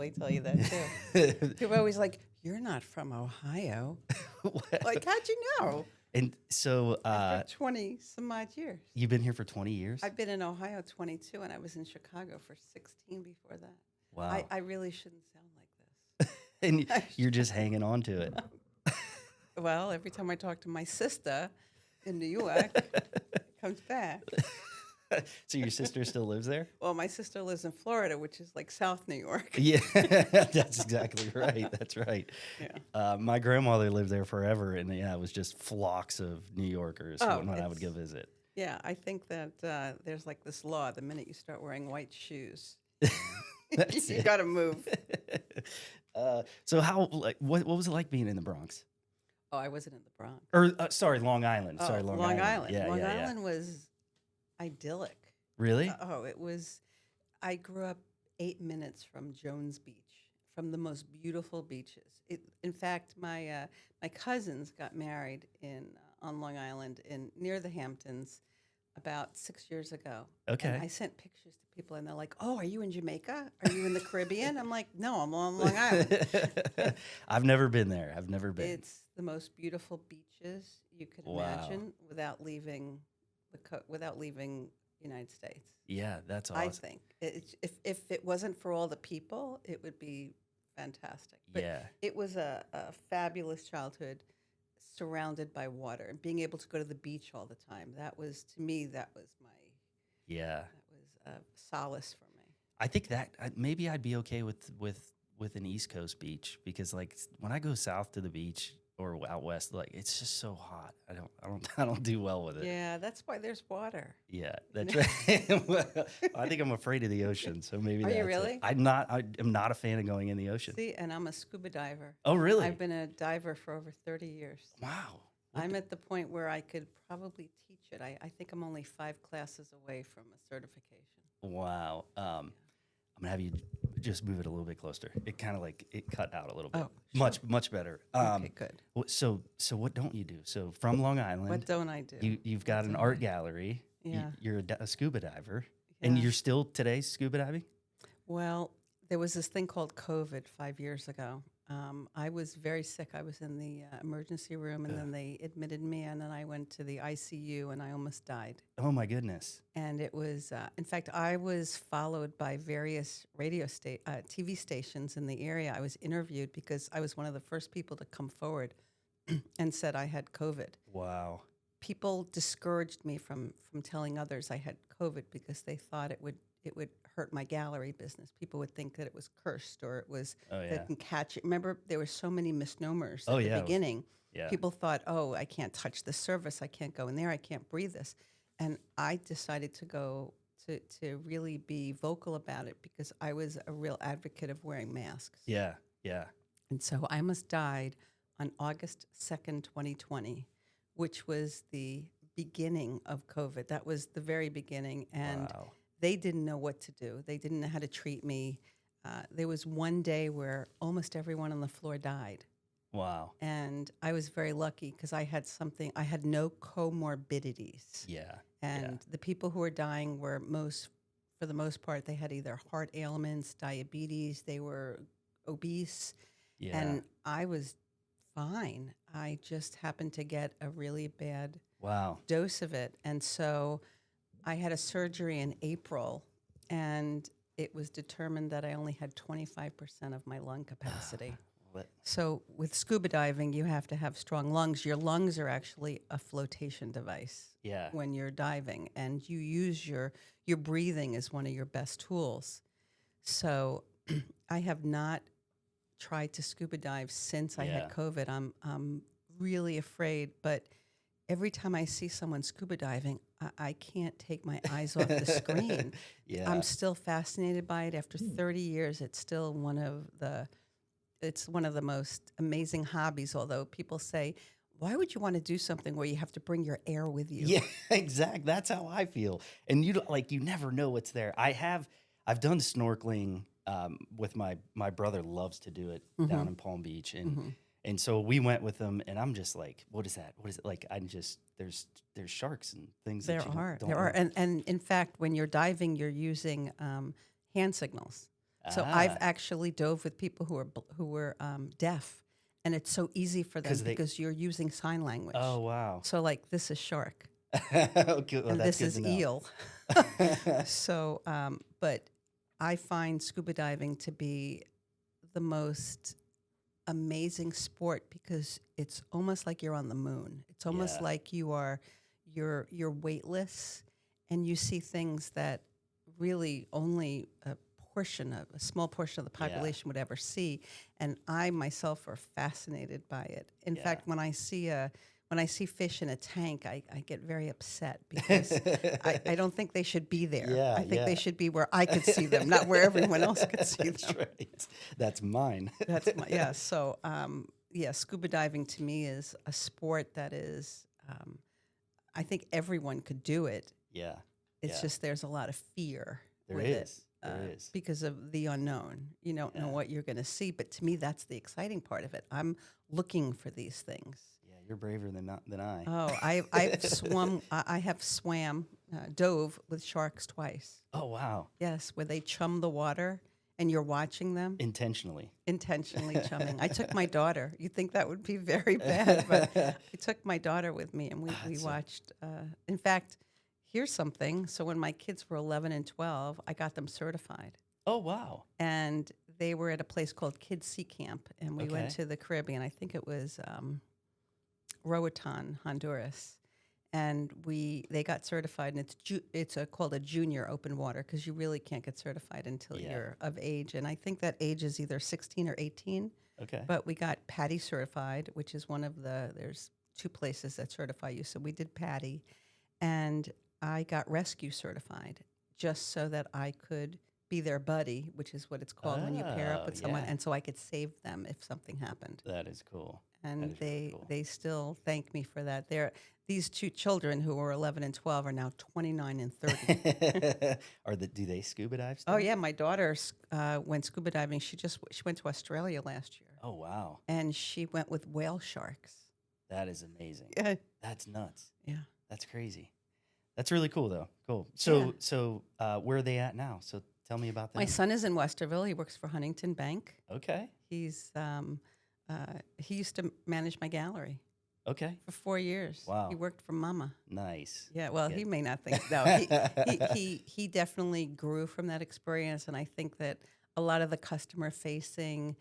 They tell you that too. People are always like, "You're not from Ohio." Like, how'd you know? And so After 20 some odd years. you've been here for 20 years? I've been in Ohio 22, and I was in Chicago for 16 before that. Wow. I really shouldn't sound like And this. you're just hanging on to it. Well, every time I talk to my sister in New York, it comes back. So your sister still lives there? Well, my sister lives in Florida, which is like South New York. Yeah, that's exactly right. That's right. Yeah. My grandmother lived there forever, and yeah, it was just flocks of New Yorkers Oh, when I would it's- go visit. Yeah, I think that there's like this law: the minute you start wearing white shoes, That's you it. got to move. So how like what was it like being in the Bronx? Oh, I wasn't in the Bronx. Or sorry, Long Island. Sorry, Oh, Long Long Island. Island. Yeah, Long yeah, yeah. Island was idyllic. Really? Oh, it was. I grew up 8 minutes from Jones Beach, from the most beautiful beaches. In fact, my cousins got married in on Long Island in near the Hamptons about 6 years ago. Okay. And I sent pictures to people, and they're like, "Oh, are you in Jamaica? Are you in the Caribbean?" I'm like, "No, I'm on Long Island." I've never been there. I've never been. It's the most beautiful beaches you could Wow. imagine without leaving without leaving the United States. Yeah, that's I awesome. think if it wasn't for all the people, it would be fantastic. But Yeah. it was a fabulous childhood, surrounded by water, and being able to go to the beach all the time. That was to me Yeah. that was a solace for me. I think that maybe I'd be okay with an East Coast beach because like when I go south to the beach or out west, like it's just so hot. I don't do well with it. Yeah, that's why there's water. Yeah, that's right. Well, I think I'm afraid of the ocean, so maybe Are that's you it. really? I'm not. I am not a fan of going in the ocean. See, and I'm a scuba diver. Oh, really? I've been a diver for over 30 years. Wow. I'm at the point where I could probably teach it. I think I'm only 5 classes away from a certification. Wow. I'm gonna have you just move it a little bit closer. It kind of like it cut out a little bit. Oh, Much better. Okay, good. So what don't you do? So from Long Island, What don't I do? you've got an don't art I- gallery. Yeah. You're a scuba diver, and Yeah. you're still today scuba diving. Well, there was this thing called COVID 5 years ago. I was very sick. I was in the emergency room, and then they admitted me, and then I went to the ICU, and I almost died. Oh my goodness. And it was, in fact, I was followed by various TV stations in the area. I was interviewed because I was one of the first people to come forward and said I had COVID. Wow. People discouraged me from telling others I had COVID because they thought it would hurt my gallery business. People would think that it was cursed or it was Oh that yeah. it can catch it. Remember, there were so many misnomers Oh, at yeah, it the was- beginning. Yeah. People thought, "Oh, I can't touch the surface. I can't go in there. I can't breathe this." And I decided to go to really be vocal about it because I was a real advocate of wearing masks. Yeah. Yeah. And so I almost died on August 2nd, 2020, which was the beginning of COVID. That was the very beginning. And Wow. they didn't know what to do. They didn't know how to treat me. There was one day where almost everyone on the floor died. Wow. And I was very lucky because I had no comorbidities. Yeah. And the people who were dying were for the most part, they had either heart ailments, diabetes, they were obese. Yeah. And I was fine. I just happened to get a really bad Wow. dose of it. And so I had a surgery in April, and it was determined that I only had 25% of my lung capacity. What? So with scuba diving, you have to have strong lungs. Your lungs are actually a flotation device Yeah. when you're diving, and you use your breathing as one of your best tools. So I have not tried to scuba dive since I Yeah. had COVID. I'm really afraid, but every time I see someone scuba diving, I can't take my eyes off the screen. Yeah. I'm still fascinated by it. After 30 years, it's still one of the most amazing hobbies. Although people say, "Why would you want to do something where you have to bring your air with you?" Yeah, exactly. That's how I feel. And you never know what's there. I've done snorkeling with my brother loves to do it down in Palm Beach, and so we went with him, and I'm just like, what is that? What is it? Like there's sharks and things. There that you are, don't there are, know. and in fact, when you're diving, you're using hand signals. So I've Ah, actually dove with people who were deaf, and it's so easy for them 'cause they because you're using sign language. oh, wow. So like this is shark Okay, well, and that's this good is to know. eel. So, but I find scuba diving to be the most amazing sport because it's almost like you're on the moon. It's almost Yeah, like you're weightless and you see things that really only a small portion of the yeah, population would ever see. And I myself are fascinated by it. In yeah. fact, when I see fish in a tank, I get very upset because I don't think they should be there. Yeah, I think they yeah. should be where I could see them, not where everyone else could see That's them. right. That's mine. That's my yeah. So yeah, scuba diving to me is a sport that is. I think everyone could do it. Yeah, It's yeah. just there's a lot of fear There with it is. There is. because of the unknown. You don't know Yeah. what you're going to see, but to me, that's the exciting part of it. I'm looking for these things. Yeah, you're braver than I. Oh, I have swam, dove with sharks twice. Oh, wow. Yes, where they chum the water and you're watching them. Intentionally. Intentionally chumming. I took my daughter. You'd think that would be very bad, but I took my daughter with me and we That's watched. In fact, here's something. So when my kids were 11 and 12, I got them certified. oh, wow. And they were at a place called Kids Sea Camp. And we went Okay. to the Caribbean. I think it was Roatan, Honduras. And they got certified, and it's called a junior open water because you really can't get certified until Yeah. you're of age. And I think that age is either 16 or 18. Okay. But we got Patty certified, which is there's two places that certify you. So we did Patty, and I got rescue certified just so that I could be their buddy, which is what it's called when you pair up Oh, with someone, yeah. and so I could save them if something happened. That is cool. And That is really cool. they still thank me for that. These two children who were 11 and 12 are now 29 and 30. Do they scuba dive Oh still? yeah, my daughter went scuba diving. She went to Australia last year, Oh, wow. and she went with whale sharks. That is amazing. Yeah, That's nuts. yeah. That's crazy. That's really cool, though. Cool. Yeah. So where are they at now? So tell me about them. My son is in Westerville. He works for Huntington Bank. Okay. He used to manage my gallery Okay. for 4 years. Wow. He worked for Mama. Nice. Yeah, well, Yeah. he may not think no. He definitely grew from that experience, and I think that a lot of the customer facing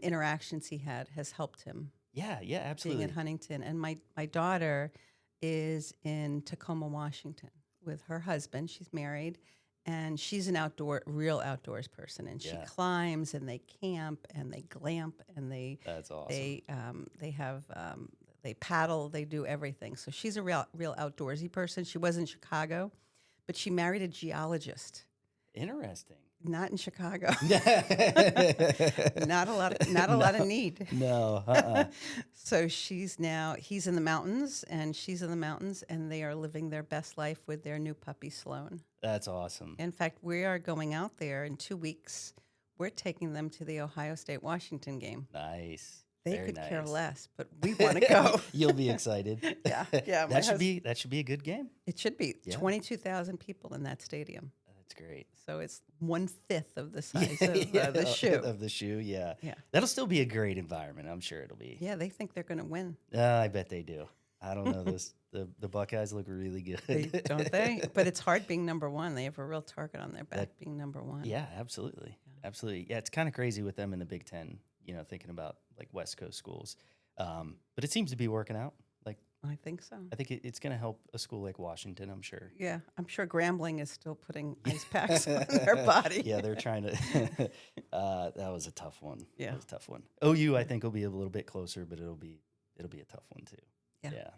interactions he had has helped him Yeah. Yeah. being Absolutely. at Huntington. And my daughter is in Tacoma, Washington, with her husband. She's married, and she's an real outdoors person, and she Yeah. climbs and they camp and they glamp and That's awesome. they paddle, they do everything. So she's a real outdoorsy person. She was in Chicago, but she married a geologist. Interesting. Not in Chicago. No. Not a lot of need. No. So he's in the mountains and she's in the mountains, and they are living their best life with their new puppy Sloan. That's awesome. In fact, we are going out there in 2 weeks. We're taking them to the Ohio State Washington game. Nice. They Very could care nice. less, but we want to go. You'll be excited. Yeah, yeah. That should be a good game. It should be Yeah. 22,000 people in that stadium. That's great. So it's 1/5 of the size of the shoe. Of the shoe, yeah. Yeah. That'll still be a great environment. I'm sure it'll be. Yeah, they think they're going to win, I bet they do. I don't know. The Buckeyes look really good. don't they? But it's hard being number one. They have a real target on their back being number one. Yeah, absolutely. Absolutely. Yeah, it's kind of crazy with them in the Big Ten, thinking about like West Coast schools. But it seems to be working out. Like, I think so. I think it's going to help a school like Washington, I'm sure. Yeah, I'm sure Grambling is still putting ice packs on their body. Yeah, they're trying to. That was a tough one. Yeah. That was a tough one. OU, I think, will be a little bit closer, but it'll be a tough one too. Yeah.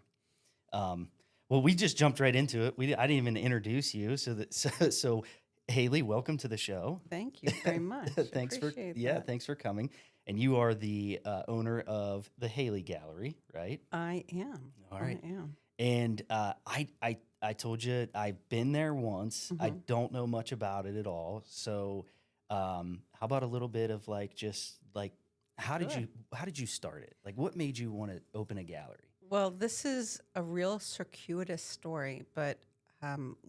Well, we just jumped right into it. I didn't even introduce you. So Haley, welcome to the show. Thank you very much. Thanks Appreciate that. thanks for coming. And you are the owner of the Haley Gallery, right? I am. All right. I am. And I told you I've been there once. I don't know much about it at all. So how about a little bit of how did you start it? Like, what made you want to open a gallery? Well, this is a real circuitous story, but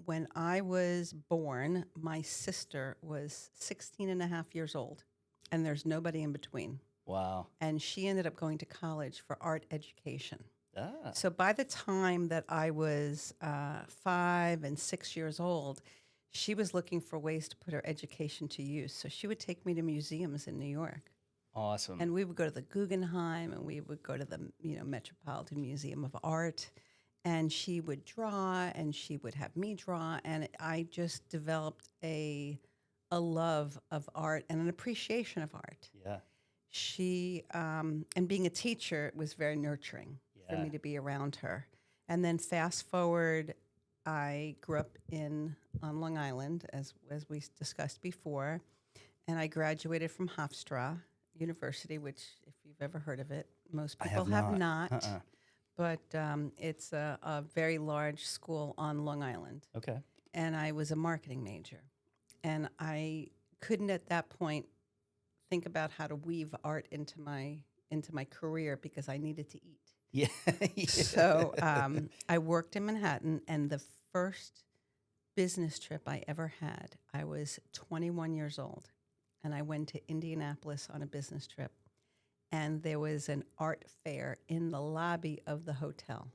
When I was born, my sister was 16 and a half years old, and there's nobody in between. Wow. And she ended up going to college for art education. Ah. So by the time that I was 5 and 6 years old, she was looking for ways to put her education to use. So she would take me to museums in New York. Awesome. And we would go to the Guggenheim, and we would go to the Metropolitan Museum of Art, and she would draw, and she would have me draw, and I just developed a love of art and an appreciation of art. Yeah. She and being a teacher, it was very nurturing for Yeah. me to be around her. And then fast forward, I grew up on Long Island, as we discussed before, and I graduated from Hofstra University, which, if you've ever heard of it, most I people have have not. not. Uh-uh. But it's a very large school on Long Island, Okay. and I was a marketing major, and I couldn't at that point think about how to weave art into my career because I needed to eat. Yeah. So I worked in Manhattan, and the first business trip I ever had, I was 21 years old, and I went to Indianapolis on a business trip, and there was an art fair in the lobby of the hotel,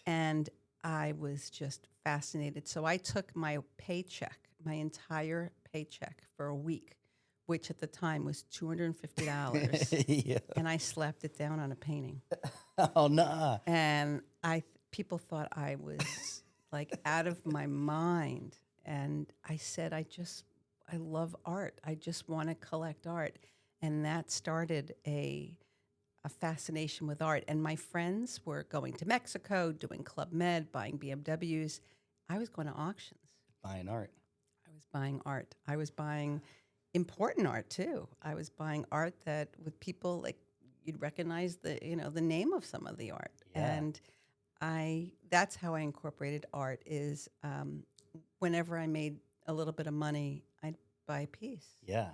and I was just fascinated. So I took my paycheck, my entire paycheck for a week, which at the time was $250, Yeah. and I slapped it down on a painting. Oh, nah. And people thought I was like out of my mind. And I said, I love art. I just want to collect art. And that started a fascination with art. And my friends were going to Mexico, doing Club Med, buying BMWs. I was going to auctions. Buying art. I was buying art. I was buying important art too. I was buying art that with people like you'd recognize the name of some of the art. Yeah. And that's how I incorporated art is whenever I made a little bit of money, I'd buy a piece. Yeah.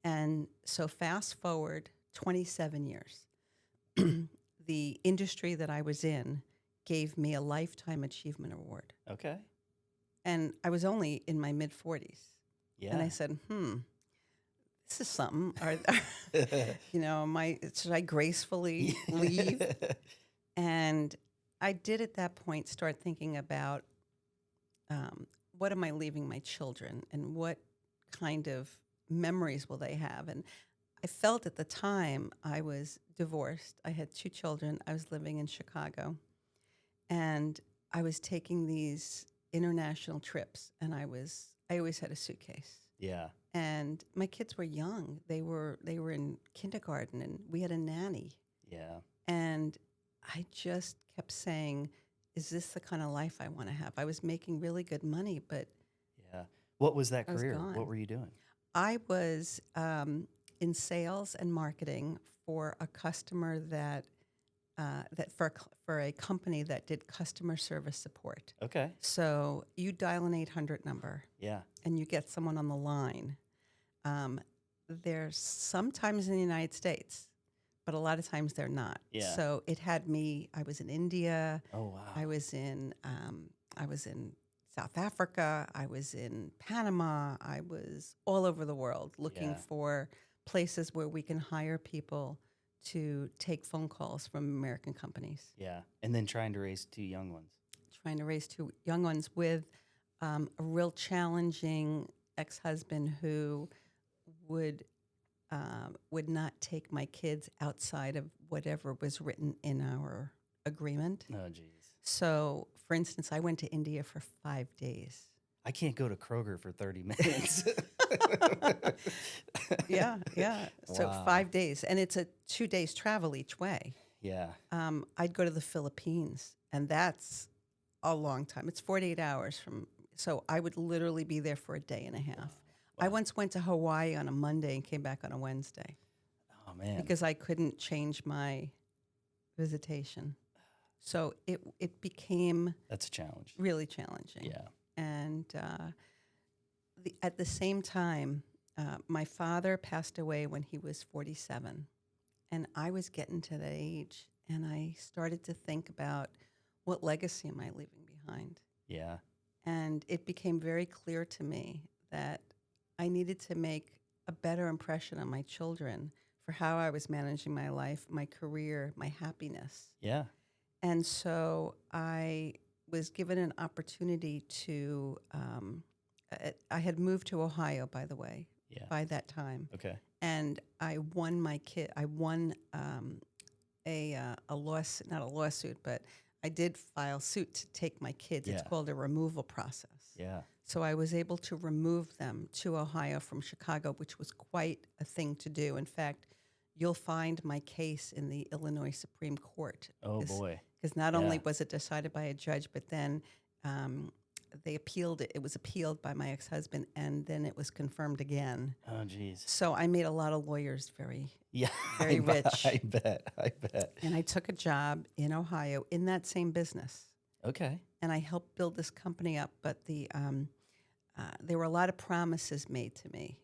And so fast forward 27 years, the industry that I was in gave me a Lifetime Achievement Award. Okay. And I was only in my mid-40s. Yeah. And I said, this is something. Should I gracefully leave? And I did at that point start thinking about what am I leaving my children and what kind of memories will they have? And I felt at the time I was divorced. I had 2 children. I was living in Chicago. And I was taking these international trips, and I always had a suitcase. Yeah. And my kids were young. They were in kindergarten, and we had a nanny. Yeah. And I just kept saying, is this the kind of life I want to have? I was making really good money, but Yeah. What was that I was career? gone. What were you doing? I was in sales and marketing for a customer for a company that did customer service support. Okay. So you dial an 800 number, Yeah. and you get someone on the line. They're sometimes in the United States, but a lot of times they're not. Yeah. So it had me. I was in India. Oh, wow. I was in South Africa. I was in Panama. I was all over the world looking Yeah. for places where we can hire people to take phone calls from American companies. Yeah. And then trying to raise 2 young ones. Trying to raise 2 young ones with a real challenging ex-husband who would not take my kids outside of whatever was written in our agreement. Oh, geez. So, for instance, I went to India for 5 days. I can't go to Kroger for 30 minutes. Yeah. So Wow. 5 days, and it's a 2 days travel each way. Yeah. I'd go to the Philippines, and that's a long time. It's 48 hours so I would literally be there for a day and a half. I once went to Hawaii on a Monday and came back on a Wednesday Oh, man. because I couldn't change my visitation. So it became That's a challenge. really challenging. Yeah. And at the same time, my father passed away when he was 47. And I was getting to that age, and I started to think about what legacy am I leaving behind? Yeah. And it became very clear to me that I needed to make a better impression on my children for how I was managing my life, my career, my happiness. Yeah. And so I was given an opportunity to, I had moved to Ohio, by the way, Yeah. by that time. Okay. And I won I won a lawsuit, not a lawsuit, but I did file suit to take my kids. It's Yeah. called a removal process. Yeah. So I was able to remove them to Ohio from Chicago, which was quite a thing to do. In fact, you'll find my case in the Illinois Supreme Court. Oh boy. Because not Yeah. only was it decided by a judge, but then they appealed it. It was appealed by my ex-husband, and then it was confirmed again. Oh geez. So I made a lot of lawyers very, Yeah. very rich. I bet. I bet. And I took a job in Ohio in that same business. Okay. And I helped build this company up. But there were a lot of promises made to me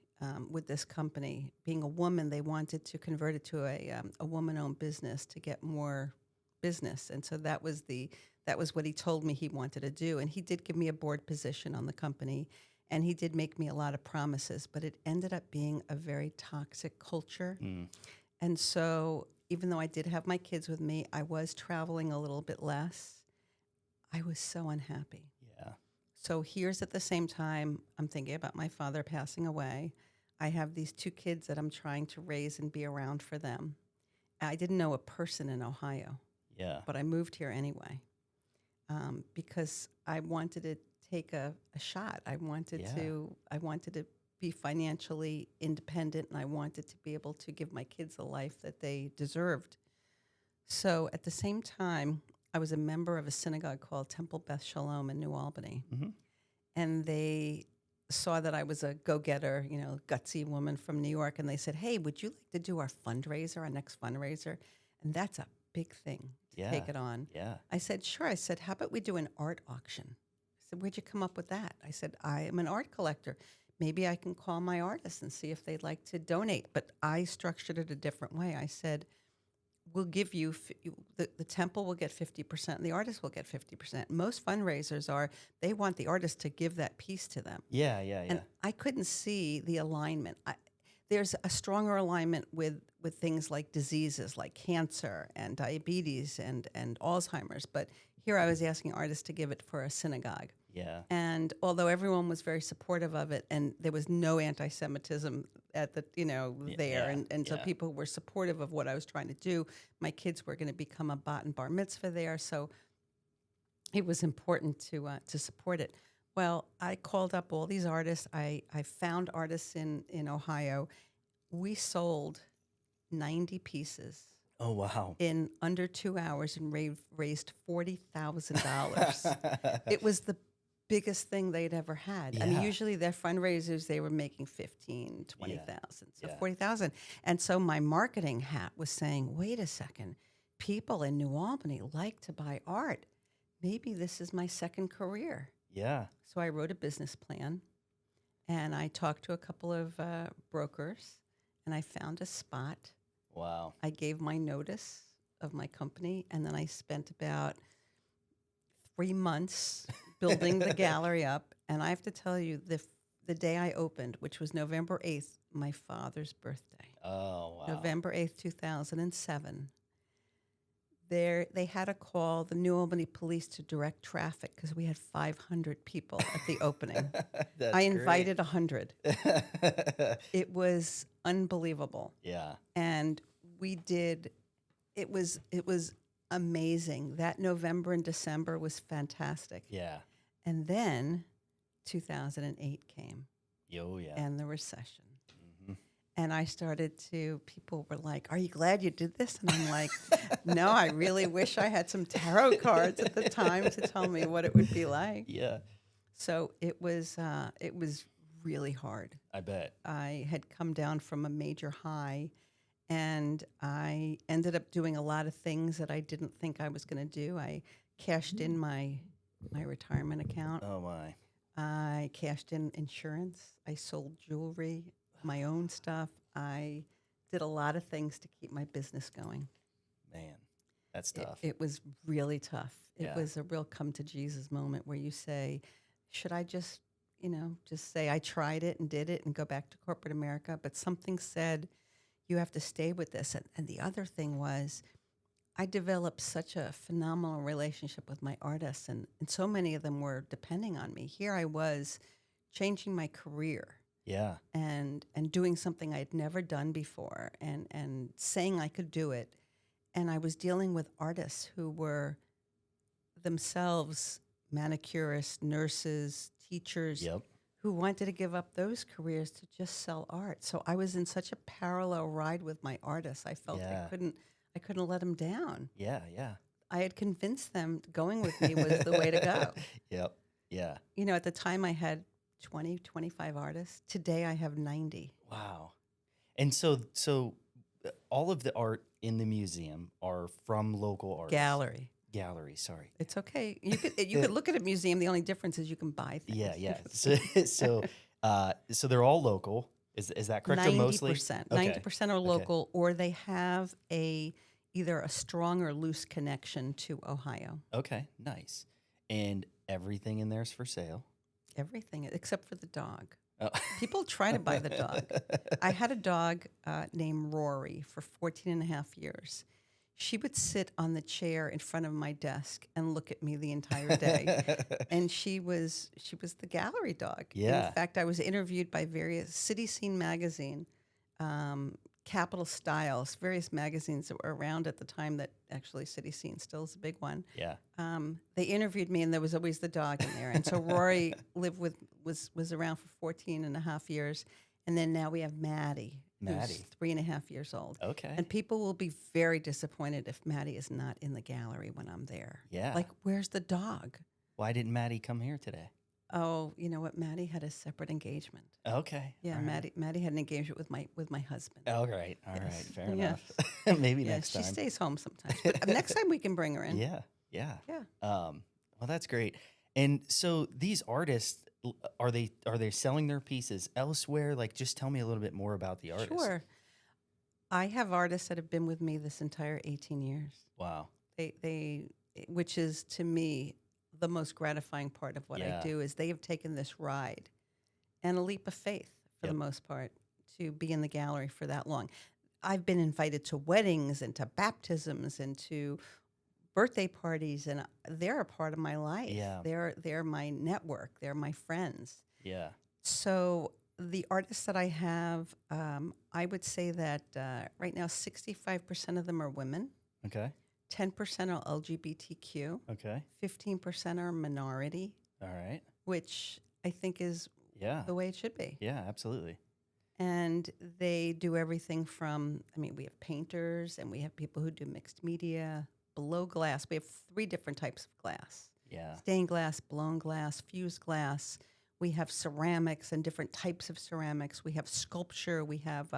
with this company. Being a woman, they wanted to convert it to a woman-owned business to get more business. And so that was what he told me he wanted to do. And he did give me a board position on the company. And he did make me a lot of promises. But it ended up being a very toxic culture. And so even though I did have my kids with me, I was traveling a little bit less. I was so unhappy. Yeah. So here's at the same time, I'm thinking about my father passing away. I have these two kids that I'm trying to raise and be around for them. I didn't know a person in Ohio, Yeah. but I moved here anyway because I wanted to take a shot. I wanted to be financially independent, and I wanted to be able to give my kids the life that they deserved. So at the same time, I was a member of a synagogue called Temple Beth Shalom in New Albany. Mm-hmm. And they saw that I was a go-getter, gutsy woman from New York. And they said, hey, would you like to do our fundraiser, our next fundraiser? And that's a big thing to take it on. Yeah. I said, sure. I said, how about we do an art auction? I said, where'd you come up with that? I said, I am an art collector. Maybe I can call my artists and see if they'd like to donate. But I structured it a different way. I said, we'll give you, the temple will get 50%, and the artist will get 50%. Most fundraisers they want the artist to give that piece to them. Yeah. And I couldn't see the alignment. There's a stronger alignment with things like diseases like cancer and diabetes and Alzheimer's. But here I was asking artists to give it for a synagogue. Yeah. And although everyone was very supportive of it, and there was no anti-Semitism at the, there, and so people were supportive of what I was trying to do. My kids were going to become a bat and bar mitzvah there, so it was important to support it. Well, I called up all these artists. I found artists in Ohio. We sold 90 pieces. Oh wow. In under 2 hours and raised $40,000. It was the biggest thing they'd ever had. I mean, usually their fundraisers, they were making 15, 20,000, so 40,000. And so my marketing hat was saying, wait a second, people in New Albany like to buy art. Maybe this is my second career. Yeah. So I wrote a business plan, and I talked to a couple of brokers, and I found a spot. Wow. I gave my notice of my company, and then I spent about 3 months building the gallery up. And I have to tell you, the day I opened, which was November 8th, my father's birthday. Oh, wow. November 8th, 2007. They had to call the New Albany police to direct traffic because we had 500 people at the opening. I invited 100. It was unbelievable. Yeah. And we did, it was amazing. That November and December was fantastic. Yeah. And then 2008 came. Oh, yeah. And the recession. And I started people were like, are you glad you did this? And I'm like, no, I really wish I had some tarot cards at the time to tell me what it would be like. Yeah. So it was really hard. I bet. I had come down from a major high, and I ended up doing a lot of things that I didn't think I was going to do. I cashed in my retirement account. Oh, my. I cashed in insurance. I sold jewelry, my own stuff. I did a lot of things to keep my business going. Man, that's tough. It was really tough. It Yeah. was a real come to Jesus moment where you say, should I just, just say I tried it and did it and go back to corporate America? But something said, you have to stay with this. And the other thing was, I developed such a phenomenal relationship with my artists, and so many of them were depending on me. Here I was changing my career Yeah. and doing something I'd never done before and saying I could do it. And I was dealing with artists who were themselves manicurists, nurses, teachers Yep. who wanted to give up those careers to just sell art. So I was in such a parallel ride with my artists. I felt Yeah. I couldn't let them down. Yeah. Yeah. I had convinced them going with me was the way to go. Yep. Yeah. At the time I had 20, 25 artists. Today I have 90. Wow. And so all of the art in the museum are from local artists. Gallery, sorry. It's okay. You could look at a museum. The only difference is you can buy things. Yeah, yeah. So they're all local. Is that correct? 90%. Mostly? 90% are local, or they have either a strong or loose connection to Ohio. Okay, nice. And everything in there is for sale. Everything except for the dog. Oh. People try to buy the dog. I had a dog named Rory for 14 and a half years. She would sit on the chair in front of my desk and look at me the entire day. And she was the gallery dog. Yeah. In fact, I was interviewed by various City Scene magazine, Capital Styles, various magazines that were around at the time that actually City Scene still is a big one. Yeah. They interviewed me and there was always the dog in there. And so Rory was around for 14 and a half years. And then now we have Maddie. Who's 3.5 years old. Okay. And people will be very disappointed if Maddie is not in the gallery when I'm there. Yeah. Like, where's the dog? Why didn't Maddie come here today? Oh, you know what? Maddie had a separate engagement. Okay. Yeah, all right. Maddie had an engagement with my husband. All right. All right. Yes. Fair Yes. enough. Maybe Yeah, next she time. stays home sometimes. But next time we can bring her in. Yeah. Yeah. Yeah. Well, that's great. And so these artists, are they selling their pieces elsewhere? Like, just tell me a little bit more about the artists. Sure. I have artists that have been with me this entire 18 years. Wow. Which is to me the most gratifying part of what I do is they have taken this ride and a leap of faith for the most part to be in the gallery for that long. I've been invited to weddings and to baptisms and to birthday parties, and they're a part of my life. Yeah. They're my network. They're my friends. Yeah. So the artists that I have, I would say that right now 65% of them are women, Okay. 10% are LGBTQ, Okay. 15% are minority, All right. which I think is Yeah. the way it should be. Yeah, absolutely. And they do everything from, we have painters and we have people who do mixed media, below glass. We have 3 different types of glass. Yeah. Stained glass, blown glass, fused glass. We have ceramics and different types of ceramics. We have sculpture. We have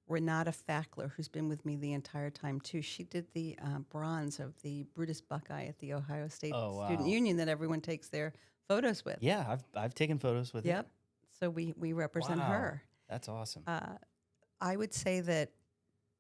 Renata Fackler, who's been with me the entire time, too. She did the bronze of the Brutus Buckeye at the Ohio State Student Union that everyone takes their photos with. Yeah, I've taken photos with Yep. So we represent her. That's awesome. I would say that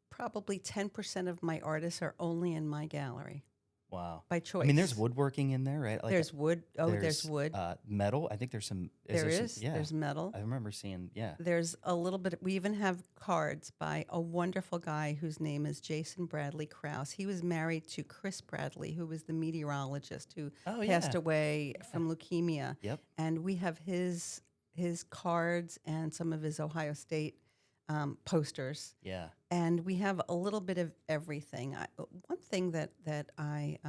probably 10% of my artists are only in my gallery. Wow. By choice. I mean, there's woodworking in there, right? Like there's wood. Oh, there's wood. Metal. I think there's some. Yeah. There's Some, metal. I remember seeing, yeah. There's a little bit. We even have cards by a wonderful guy whose name is Jason Bradley Krause. He was married to Chris Bradley, who was the meteorologist who passed away from leukemia. Yep. And we have his cards and some of his Ohio State posters. Yeah. And we have a little bit of everything. One thing that I,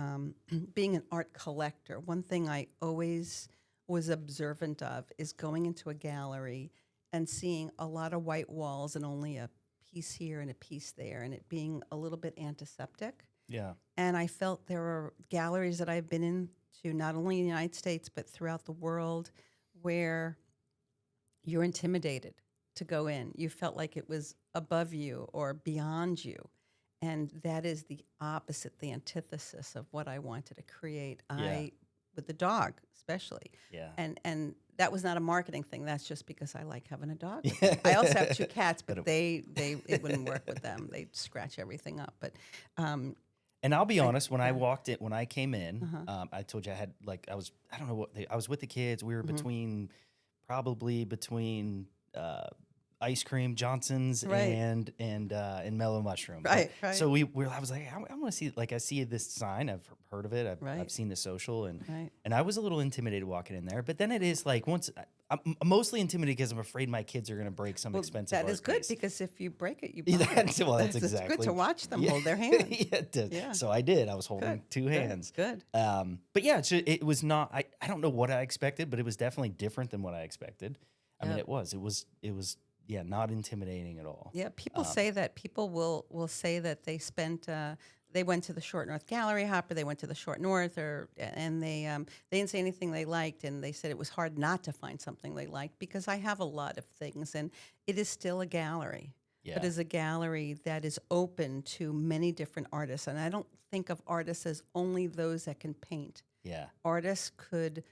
being an art collector, one thing I always was observant of is going into a gallery and seeing a lot of white walls and only a piece here and a piece there, and it being a little bit antiseptic. Yeah. And I felt there were galleries that I've been into, not only in the United States, but throughout the world, where you're intimidated to go in. You felt like it was above you or beyond you. And that is the opposite, the antithesis of what I wanted to create. With the dog, especially. Yeah. And that was not a marketing thing. That's just because I like having a dog with me. I also have 2 cats, but it wouldn't work with them. They'd scratch everything up. But And I'll be honest, when I yeah. walked in, when I came in, Uh-huh. I told you I had like I don't know I was with the kids. We were Mhm. probably between ice cream Johnson's Right. and mellow mushroom. But Right. Right. so I was like, I want to see, like, I see this sign, I've heard of it, I've Right. seen the social, Right. and I was a little intimidated walking in there. But then it is like I'm mostly intimidated because I'm afraid my kids are going to break some Well, expensive that is art good piece. because if you break it, you Yeah, buy it. that's It's good exactly. to watch them Yeah, hold their hand. yeah, it does. Yeah. So I did. I was holding Good. two Good. hands. Good. But yeah, it was not. I don't know what I expected, but it was definitely different than what I expected. I mean, Yeah. it was yeah, not intimidating at all. Yeah, people Um, say that. People will say that they spent they went to the Short North Gallery Hop, or they went to the Short North, or and they didn't say anything they liked, and they said it was hard not to find something they liked because I have a lot of things, and it is still a gallery, but yeah, is a gallery that is open to many different artists, and I don't think of artists as only those that can paint. yeah, Artists could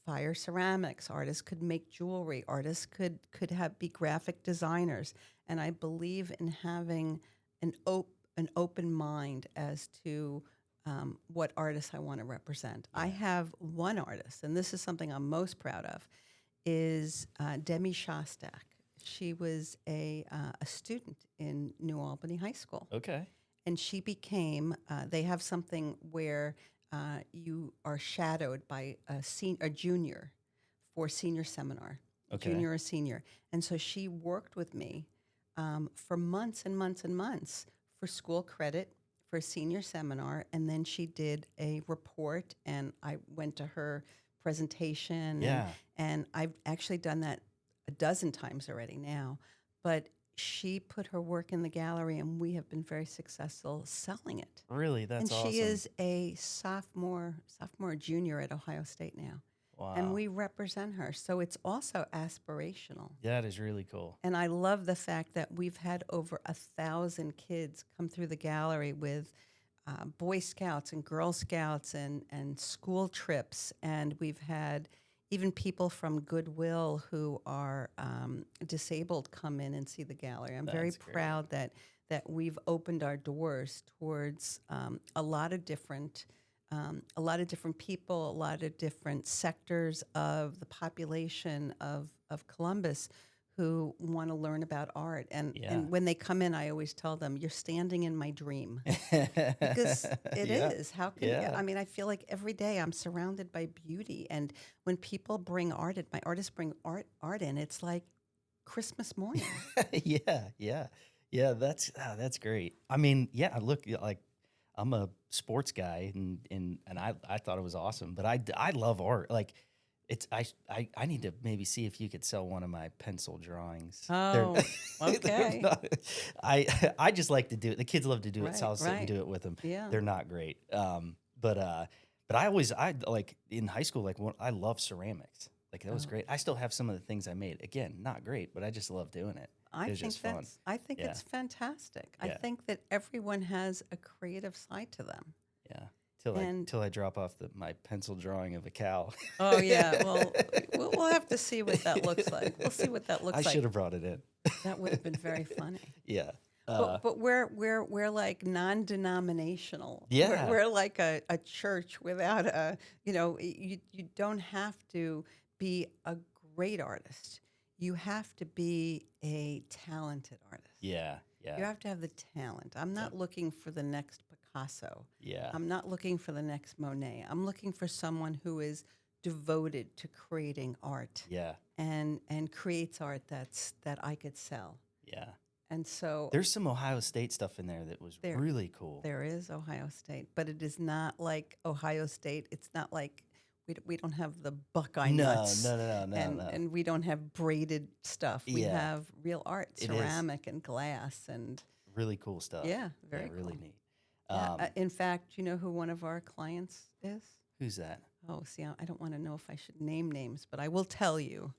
fire ceramics, artists could make jewelry, artists could have be graphic designers, and I believe in having an open mind as to what artists I want to represent. I yeah. have one artist, and this is something I'm most proud of, is Demi Shostak. She was a student in New Albany High School, Okay, and she became. They have something where you are shadowed by a junior for senior seminar, okay, junior or senior, and so she worked with me for months and months and months for school credit for a senior seminar, and then she did a report, and I went to her presentation, yeah. and I've actually done that a dozen times already now, but she put her work in the gallery, and we have been very successful selling it. Really, And that's she awesome. is a sophomore, junior at Ohio State now, and Wow, we represent her. So it's also aspirational. that is really cool. And I love the fact that we've had over 1,000 kids come through the gallery with Boy Scouts and Girl Scouts and school trips. And we've had even people from Goodwill who are disabled come in and see the gallery. I'm very That's great. proud that we've opened our doors towards a lot of different people, a lot of different sectors of the population of Columbus who want to learn about art. Yeah, And when they come in, I always tell them, "You're standing in my dream," because it yeah, is. How can you? yeah. I mean, I feel like every day I'm surrounded by beauty, and when people bring art, my artists bring art in. It's like Christmas morning. Yeah, yeah, yeah. That's great. I mean, yeah. Look, like I'm a sports guy, and I thought it was awesome. But I love art. Like it's I need to maybe see if you could sell one of my pencil drawings. They're Oh, they're okay. not. I just like to do it. The kids love to do it, so Right, I'll sit and right. do it with them. Yeah. They're not great. But I like in high school, like I love ceramics. Like that was Oh. great. I still have some of the things I made. Again, not great, but I just love doing it. It was just fun. I think Yeah, it's fantastic. I yeah, think that everyone has a creative side to them. yeah. Till I And till I drop off my pencil drawing of a cow. oh yeah, well we'll have to see what that looks like. We'll see what that I looks should like. have brought it in. That would have been very funny. Yeah. But we're like non-denominational. Yeah. We're like a church without you don't have to be a great artist. You have to be a talented artist. Yeah. You Yeah. have to have the talent. I'm Yep. not looking for the next Picasso. Yeah. I'm not looking for the next Monet. I'm looking for someone who is devoted to creating art Yeah. and creates art that I could sell. Yeah. And so There's some Ohio State stuff in there that was there really cool. there is Ohio State, but it is not like Ohio State. It's not like we don't have the Buckeye No, nuts no, no, no, no, and no. and we don't have braided stuff. We Yeah. have real art, It is ceramic and glass, and really cool stuff. yeah, Yeah, very really cool. neat. Yeah. Um, In fact, you know who one of our clients is? who's that? Oh, see, I don't want to know if I should name names, but I will tell you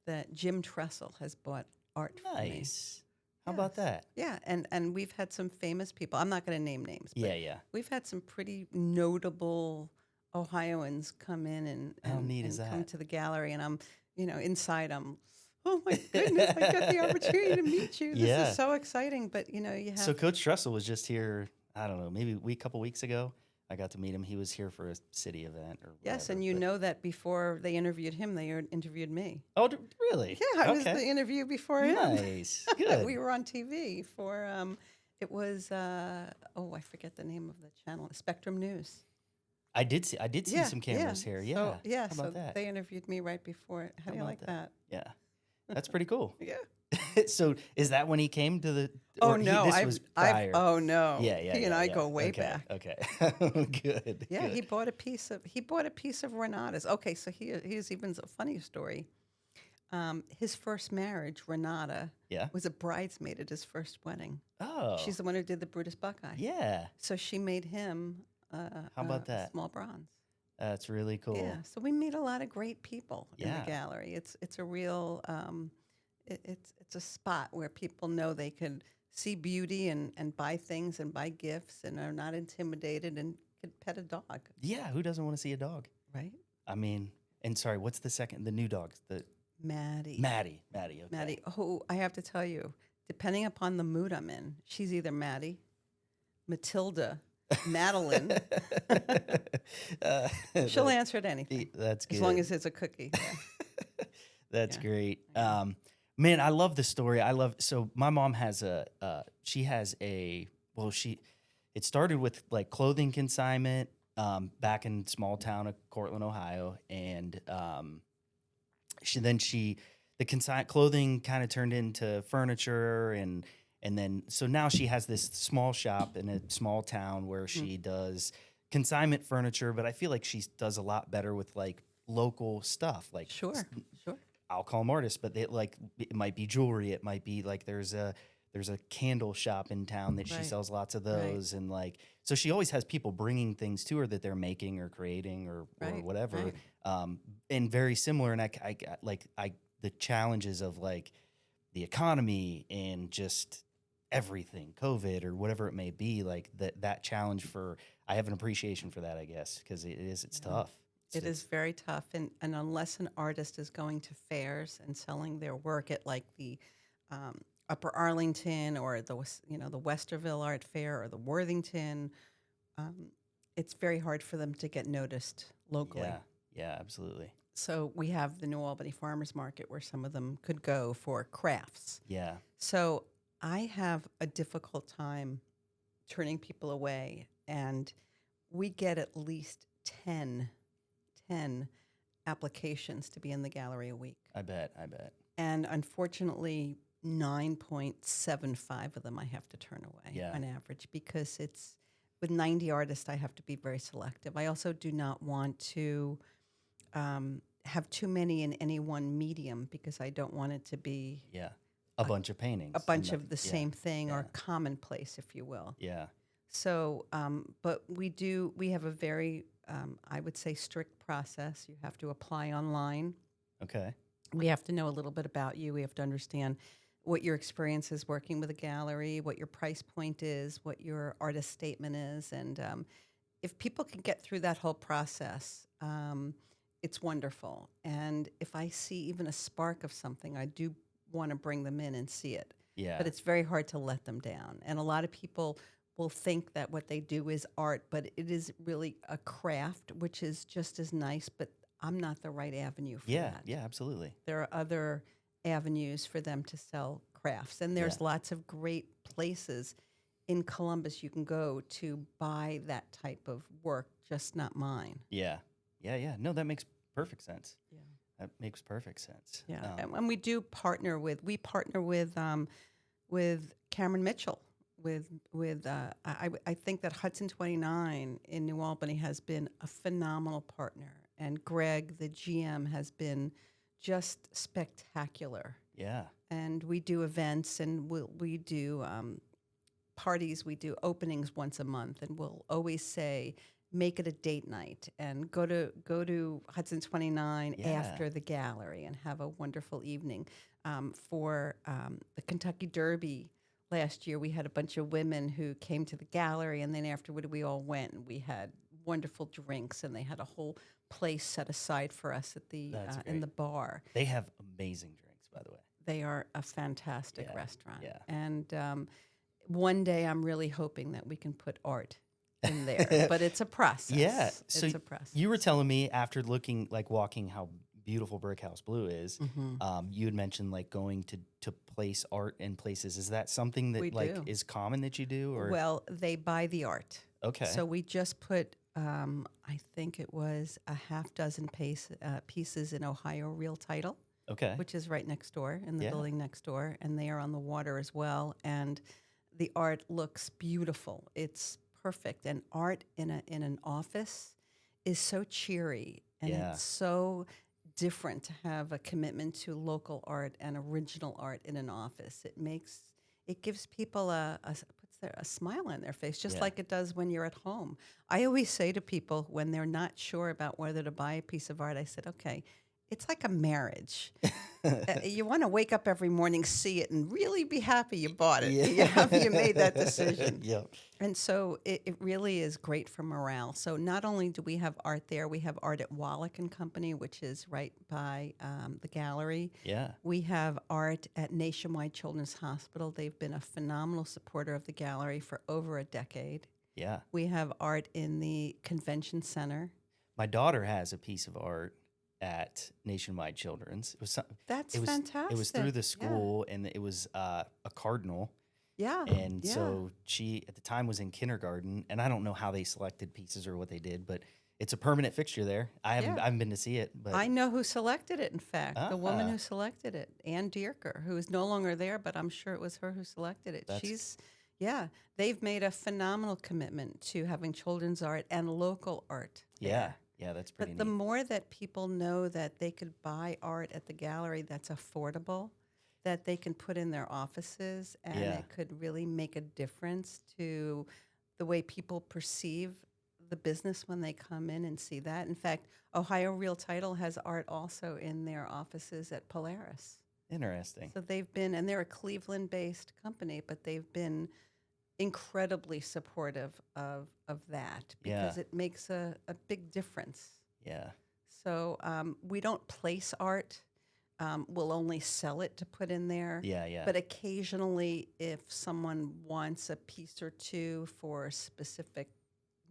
that Jim Tressel has bought art from me. Nice. How about Yes. that? Yeah, and we've had some famous people. I'm not going to name names, but Yeah, yeah. we've had some pretty notable Ohioans come in How neat and is come that? to the gallery, and I'm, inside I'm, oh my goodness, I got the opportunity to meet you. This Yeah. is so exciting. But you So have Coach Trussell was just here, I don't know, maybe a couple weeks ago. I got to meet him. He was here for a city event or Yes, whatever. and you but- know that before they interviewed him, they interviewed me. Oh, really? Yeah, I was Okay. the interview before him. Nice. Good. We were on TV for it was I forget the name of the channel, Spectrum News. I did see some cameras here. Yeah. So, yeah, How about so that? they interviewed me right before it. How do you about like that? Yeah. That's pretty cool. Yeah. So is that when he came to the? Oh or no, this was prior. oh no. Yeah. He and I yeah. go way Okay, back. Okay. Good. Yeah, Good. he bought a piece of Renata's. Okay, so here's even a funny story. His first marriage, Renata, Yeah. was a bridesmaid at his first wedding. Oh. She's the one who did the Brutus Buckeye. Yeah. So she made him How about a that? small bronze. That's really cool. Yeah, so we meet a lot of great people in Yeah. the gallery. It's a real it's a spot where people know they can see beauty and buy things and buy gifts and are not intimidated and could pet a dog, Yeah. Who doesn't want to see a dog? right? I mean, and sorry, what's the new dog? The Maddie. Maddie. Okay. Maddie. Oh, I have to tell you, depending upon the mood I'm in, she's either Maddie, Matilda, Madeline. She'll answer at anything. That's good. As long as it's a cookie. Yeah. That's Yeah. great. Man, I love the story. So my mom has it started with like clothing consignment back in small town of Cortland, Ohio. And clothing kind of turned into furniture and then, so now she has this small shop in a small town where she does consignment furniture, but I feel like she does a lot better with like local stuff. Like Sure. I'll call them artists, but it might be jewelry. It might be like there's a candle shop in town that she Right. sells lots of those, and like so she always has people bringing things to her that they're making or creating or Right, whatever, right. and very similar. And the challenges of like the economy and just everything, COVID or whatever it may be, like that challenge I have an appreciation for that, I guess, because it's tough. It is very tough, and unless an artist is going to fairs and selling their work at like the Upper Arlington or the Westerville Art Fair or the Worthington, it's very hard for them to get noticed locally. Yeah, absolutely. So we have the New Albany Farmers Market where some of them could go for crafts. Yeah, So I have a difficult time turning people away, and we get at least 10 applications to be in the gallery a week. I bet. And unfortunately, 9.75 of them I have to turn away on average, because with 90 artists, I have to be very selective. I also do not want to have too many in any one medium, because I don't want it to be a bunch of paintings. a bunch of the same thing or yeah. commonplace, if you will. Yeah. So, but we have a very, I would say, strict process. You have to apply online. Okay. We have to know a little bit about you. We have to understand what your experience is working with a gallery, what your price point is, what your artist statement is. And if people can get through that whole process, it's wonderful. And if I see even a spark of something, I do want to bring them in and see it. Yeah. But it's very hard to let them down. And a lot of people will think that what they do is art, but it is really a craft, which is just as nice, but I'm not the right avenue for that. Yeah, absolutely. There are other avenues for them to sell crafts. And there's lots of great places in Columbus you can go to buy that type of work, just not mine. Yeah. No, that makes perfect sense. Yeah. That makes perfect sense. Yeah. And we do partner with Cameron Mitchell. I think that Hudson 29 in New Albany has been a phenomenal partner. And Greg, the GM, has been just spectacular. Yeah. And we do events, and we do parties. We do openings once a month, and we'll always say, make it a date night and go to Hudson 29 after the gallery and have a wonderful evening. For the Kentucky Derby last year, we had a bunch of women who came to the gallery, and then afterward we all went and we had wonderful drinks, and they had a whole place set aside for us at the in the bar. They have amazing drinks, by the way. They are a fantastic restaurant. Yeah. And one day I'm really hoping that we can put art in there, but it's a process. Yeah. So It's a process. you were telling me after looking, like walking how beautiful Brick House Blue is, you had mentioned like going to place art in places. Is that something that We like do. is common that you do? Or Well, they buy the art. okay. So we just put, I think it was a half dozen pieces in Ohio Real Title, Okay. which is right next door in the Yeah. building next door, and they are on the water as well. And the art looks beautiful. It's perfect. And art in an office is so cheery, and Yeah. it's so different to have a commitment to local art and original art in an office. It gives people a smile on their face, just Yeah. like it does when you're at home. I always say to people when they're not sure about whether to buy a piece of art, I said, okay, it's like a marriage. You want to wake up every morning, see it, and really be happy you bought it. You made that decision. Yep. And so it really is great for morale. So not only do we have art there, we have art at Wallach and Company, which is right by the gallery. Yeah. We have art at Nationwide Children's Hospital. They've been a phenomenal supporter of the gallery for over a decade. Yeah. We have art in the convention center. My daughter has a piece of art at Nationwide Children's. It was That's it was fantastic. it was through the Yeah. school, and it was a cardinal. Yeah. And yeah. so she, at the time, was in kindergarten, and I don't know how they selected pieces or what they did, but it's a permanent fixture there. I haven't been to see it, but I know who selected it, in fact. The woman Ah. who selected it, Ann Dierker, who is no longer there, but I'm sure it was her who selected it. That's- They've made a phenomenal commitment to having children's art and local art there. yeah, that's pretty But the neat. more that people know that they could buy art at the gallery that's affordable, that they can put in their offices, and Yeah. it could really make a difference to the way people perceive the business when they come in and see that. In fact, Ohio Real Title has art also in their offices at Polaris. Interesting. So they've been, and they're a Cleveland-based company, but they've been incredibly supportive of that because Yeah. it makes a big difference. Yeah. So we don't place art. We'll only sell it to put in there. Yeah. But occasionally, if someone wants a piece or two for a specific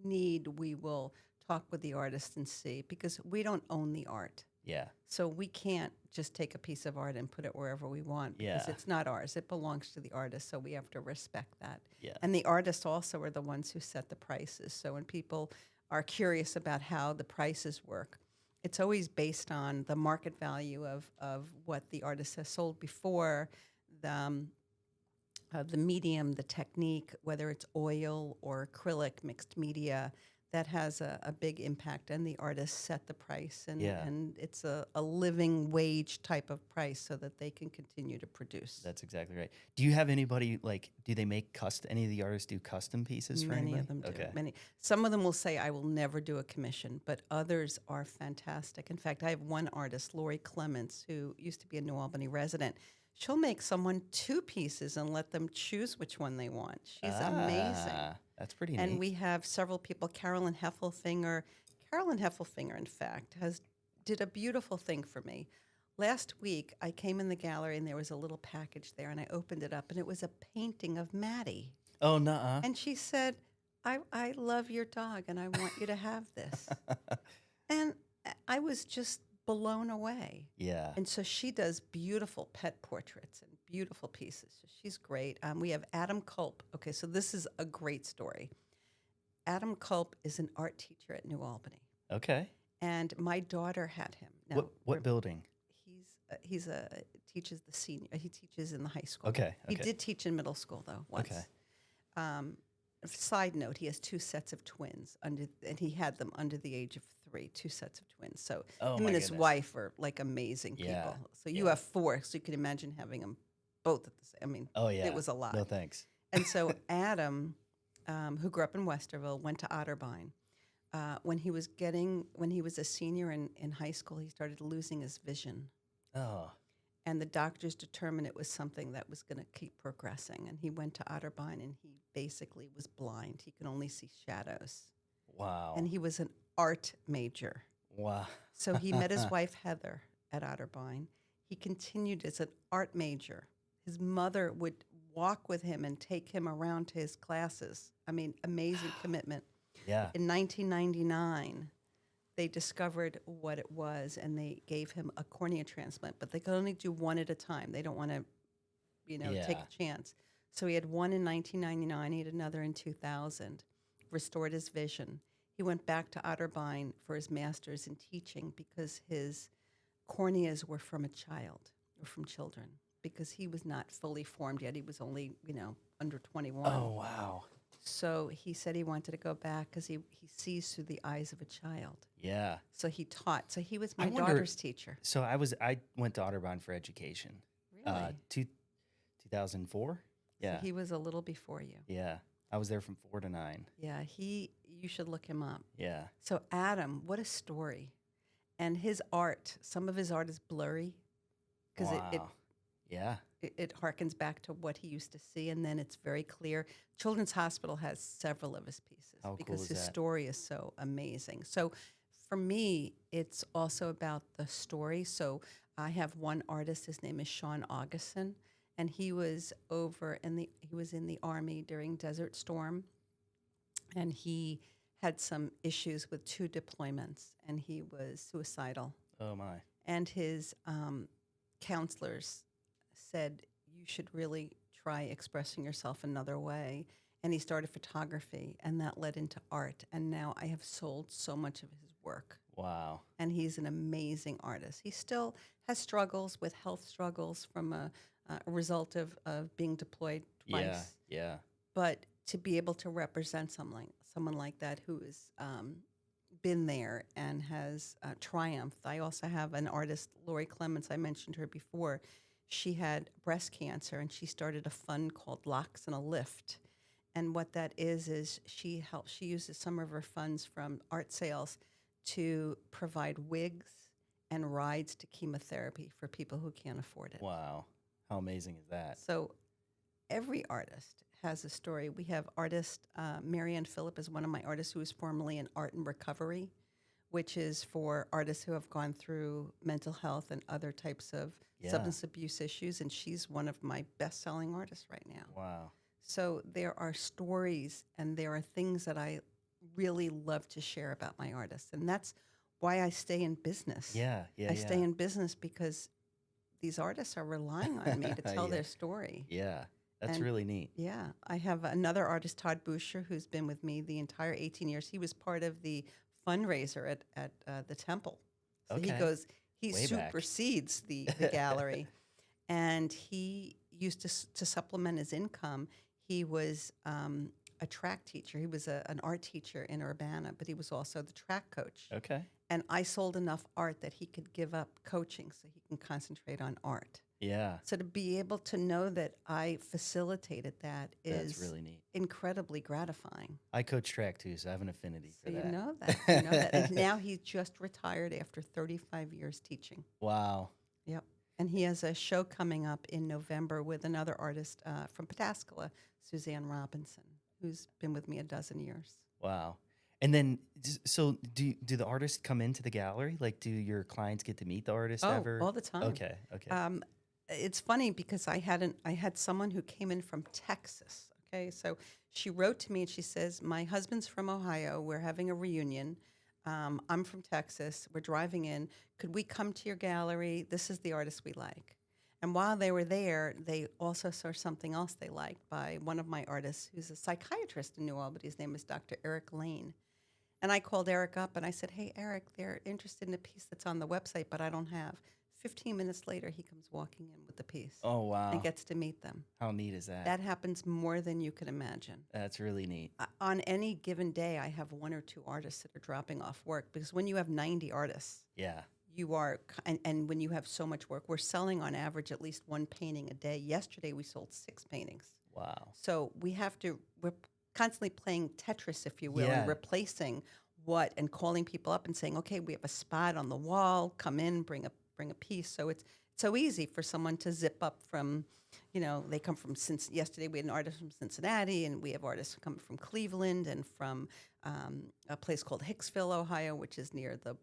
need, we will talk with the artist and see, because we don't own the art. Yeah. So we can't just take a piece of art and put it wherever we want, because Yeah. it's not ours. It belongs to the artist, so we have to respect that. Yeah. And the artists also are the ones who set the prices. So when people are curious about how the prices work, it's always based on the market value of what the artist has sold before, the medium, the technique, whether it's oil or acrylic mixed media. That has a big impact, and the artists set the price, and, Yeah. and it's a living wage type of price so that they can continue to produce. That's exactly right. Do you have anybody, like, do they make any of the artists do custom pieces for Many anybody? of them do. Okay. Many. Some of them will say, I will never do a commission, but others are fantastic. In fact, I have one artist, Lori Clements, who used to be a New Albany resident. She'll make someone 2 pieces and let them choose which one they want. She's amazing. That's pretty And neat. we have several people. Carolyn Heffelfinger, in fact, did a beautiful thing for me. Last week, I came in the gallery, and there was a little package there, and I opened it up, and it was a painting of Maddie. Oh, nuh-uh. And she said, I love your dog, and I want you to have this. And I was just blown away. Yeah. And so she does beautiful pet portraits and beautiful pieces. So she's great. We have Adam Culp. Okay, so this is a great story. Adam Culp is an art teacher at New Albany, Okay. and my daughter had him. Now, What building? He's teaches the senior. He teaches in the high school. Okay. He Okay. did teach in middle school though once. Okay. Side note: he has 2 sets of twins and he had them under the age of 3. 2 sets of twins. So Oh, him my and his goodness. wife are like amazing Yeah, people. So you yeah. have 4, so you can imagine having them both at the same. I mean, Oh, yeah. it was a lot. No, thanks. And so Adam, who grew up in Westerville, went to Otterbein. When he was a senior in high school, he started losing his vision. Oh, And the doctors determined it was something that was going to keep progressing. And he went to Otterbein, and he basically was blind. He could only see shadows. wow. And he was an art major. Wow. So he met his wife, Heather, at Otterbein. He continued as an art major. His mother would walk with him and take him around to his classes. I mean, amazing commitment. Yeah. In 1999, they discovered what it was, and they gave him a cornea transplant, but they could only do one at a time. They don't want to, take Yeah. a chance. So he had one in 1999, he had another in 2000, restored his vision. He went back to Otterbein for his master's in teaching because his corneas were from a child or from children because he was not fully formed yet. He was only, under 21. Oh, wow. So he said he wanted to go back because he sees through the eyes of a child. Yeah. So he taught. So he was I my wonder- daughter's teacher. So I went to Otterbein for education. Really? 2004. Yeah. So he was a little before you. Yeah. I was there from 4 to 9. Yeah, you should look him up. Yeah. So Adam, what a story. And his art, some of his art is blurry because Wow. Yeah. it harkens back to what he used to see, and then it's very clear. Children's Hospital has several of his pieces How cool because is his that? story is so amazing. So for me, it's also about the story. So I have one artist, his name is Sean Augustin, and he was he was in the Army during Desert Storm, and he had some issues with 2 deployments, and he was suicidal. Oh, my. And his counselors said, you should really try expressing yourself another way. And he started photography, and that led into art. And now I have sold so much of his work. Wow. And he's an amazing artist. He still has struggles with health struggles from a result of being deployed twice. Yeah. Yeah. But to be able to represent someone like that who has been there and has triumphed. I also have an artist, Lori Clements. I mentioned her before. She had breast cancer, and she started a fund called Locks and a Lift. And what that is she uses some of her funds from art sales to provide wigs and rides to chemotherapy for people who can't afford it. Wow. How amazing is that? So every artist has a story. We have artist, Marianne Phillip is one of my artists who is formerly in Art and Recovery, which is for artists who have gone through mental health and other types of substance abuse issues, and she's one of my best-selling artists right now. Wow. So there are stories and there are things that I really love to share about my artists, and that's why I stay in business. Yeah. Yeah. I stay in business because these artists are relying on me to tell Yeah. their story. Yeah. That's And- really neat. Yeah, I have another artist, Todd Boucher, who's been with me the entire 18 years. He was part of the fundraiser at the temple. So Okay. he Way back. supersedes the gallery. And he used to supplement his income. He was a track teacher. He was an art teacher in Urbana, but he was also the track coach. Okay. And I sold enough art that he could give up coaching so he can concentrate on art. Yeah. So to be able to know that I facilitated that is That's really neat. incredibly gratifying. I coach track too, so I have an affinity So for you that. know that. You know that. And now he's just retired after 35 years teaching. Wow. Yep. And he has a show coming up in November with another artist from Pataskala, Suzanne Robinson, who's been with me a dozen years. Wow. And then, so do the artists come into the gallery? Like, do your clients get to meet the artist ever? All the time. Okay. Okay. It's funny because I had someone who came in from Texas. Okay, so she wrote to me and she says, "My husband's from Ohio. We're having a reunion. I'm from Texas. We're driving in. Could we come to your gallery? This is the artist we like." And while they were there, they also saw something else they liked by one of my artists, who's a psychiatrist in New Albany. His name is Dr. Eric Lane. And I called Eric up and I said, "Hey, Eric, they're interested in a piece that's on the website, but I don't have." 15 minutes later, he comes walking in with the piece Oh, wow. and gets to meet them. How neat is that? That happens more than you can imagine. That's really neat. On any given day, I have 1 or 2 artists that are dropping off work because when you have 90 artists, Yeah. you are, and when you have so much work, we're selling on average at least 1 painting a day. Yesterday, we sold 6 paintings. Wow. So we're constantly playing Tetris, if you will, Yeah. and replacing and calling people up and saying, okay, we have a spot on the wall, come in, bring a piece. So it's so easy for someone to zip up from, they come from, since yesterday we had an artist from Cincinnati, and we have artists who come from Cleveland and from a place called Hicksville, Ohio, which is near the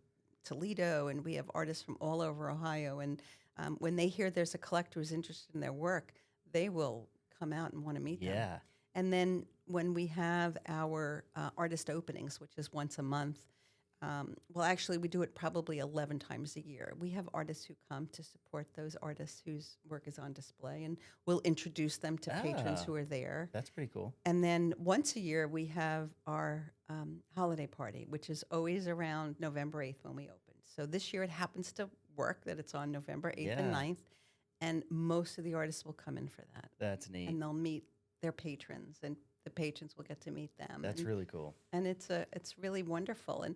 Toledo, and we have artists from all over Ohio. And when they hear there's a collector who's interested in their work, they will come out and want to meet them. Yeah. And then when we have our artist openings, which is once a month, well, actually, we do it probably 11 times a year. We have artists who come to support those artists whose work is on display, and we'll introduce them to patrons Ah, who are there. that's pretty cool. And then once a year, we have our holiday party, which is always around November 8th when we open. So this year, it happens to work that it's on November 8th and Yeah. 9th, and most of the artists will come in for that. That's neat. And they'll meet their patrons, and the patrons will get to meet them. That's and, really cool. and it's really wonderful. And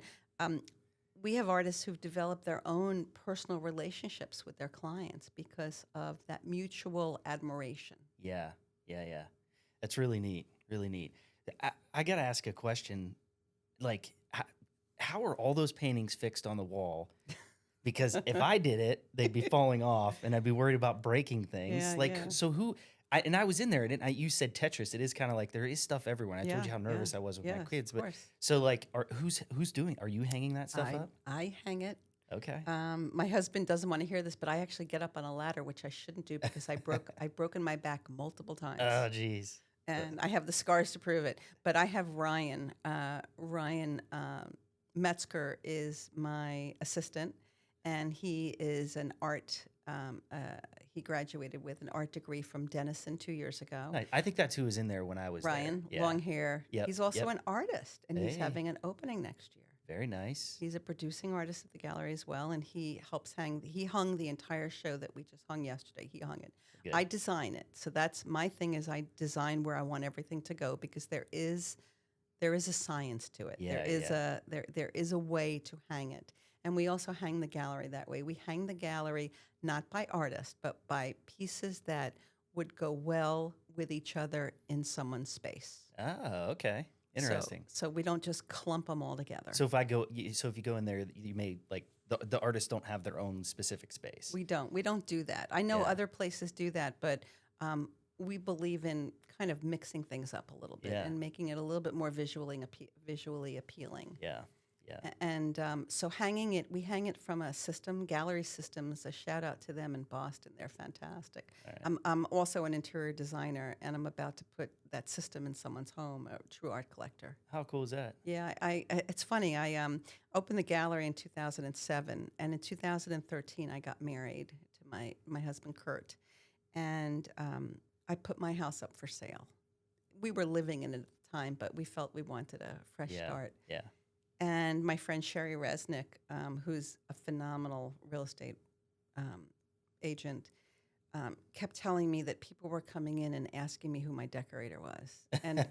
we have artists who've developed their own personal relationships with their clients because of that mutual admiration. Yeah. Yeah. Yeah. That's really neat. Really neat. I got to ask a question. Like, how are all those paintings fixed on the wall? Because if I did it, they'd be falling off and I'd be worried about breaking things. Yeah, Like, yeah. so I was in there and you said Tetris. It is kind of like there is stuff everywhere. And I told you how nervous I was with my Yes, kids. of But course. so like, who's doing, are you hanging that stuff up? I hang it. Okay. My husband doesn't want to hear this, but I actually get up on a ladder, which I shouldn't do because I've broken my back multiple times. Oh, geez. And I have the scars to prove it. But I have Ryan. Ryan Metzger is my assistant, and he is an art. He graduated with an art degree from Denison 2 years ago. I think that's who was in there when I was Ryan, there. Yeah. long hair. Yep, He's also yep. an artist, and he's Hey. having an opening next year. Very nice. He's a producing artist at the gallery as well, and he helps hang. He hung the entire show that we just hung yesterday. He hung it. Good. I design it, so that's my thing. Is I design where I want everything to go because there is a science to it. Yeah, There is a way to hang it, and we also hang the gallery that way. We hang the gallery not by artist, but by pieces that would go well with each other in someone's space. Oh, okay. Interesting. So we don't just clump them all together. So if you go in there, you may like the artists don't have their own specific space. We don't do that. I know Yeah. other places do that, but we believe in kind of mixing things up a little bit Yeah. and making it a little bit more visually appealing. Yeah, yeah. And so hanging it, we hang it from a system, Gallery Systems. A shout out to them in Boston; they're fantastic. Right. I'm also an interior designer, and I'm about to put that system in someone's home, a true art collector. How cool is that? Yeah, it's funny. I opened the gallery in 2007, and in 2013, I got married to my husband Kurt, and I put my house up for sale. We were living in it at the time, but we felt we wanted a fresh start. Yeah. And my friend Sherry Resnick, who's a phenomenal real estate agent, kept telling me that people were coming in and asking me who my decorator was, and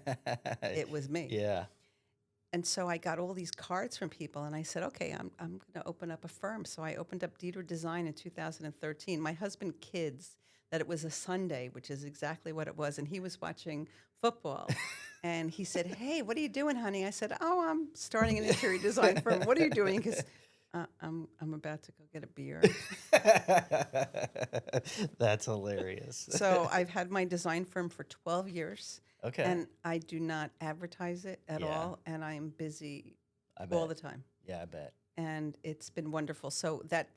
it was me. Yeah. And so I got all these cards from people, and I said, okay, I'm going to open up a firm. So I opened up Dieter Design in 2013. My husband kids that it was a Sunday, which is exactly what it was, and he was watching football. And he said, hey, what are you doing, honey? I said, oh, I'm starting an interior design firm. What are you doing? Because I'm about to go get a beer. That's hilarious. So I've had my design firm for 12 years. Okay. And I do not advertise it at Yeah. all, and I'm busy I bet. all the time. Yeah, I bet. And it's been wonderful. So that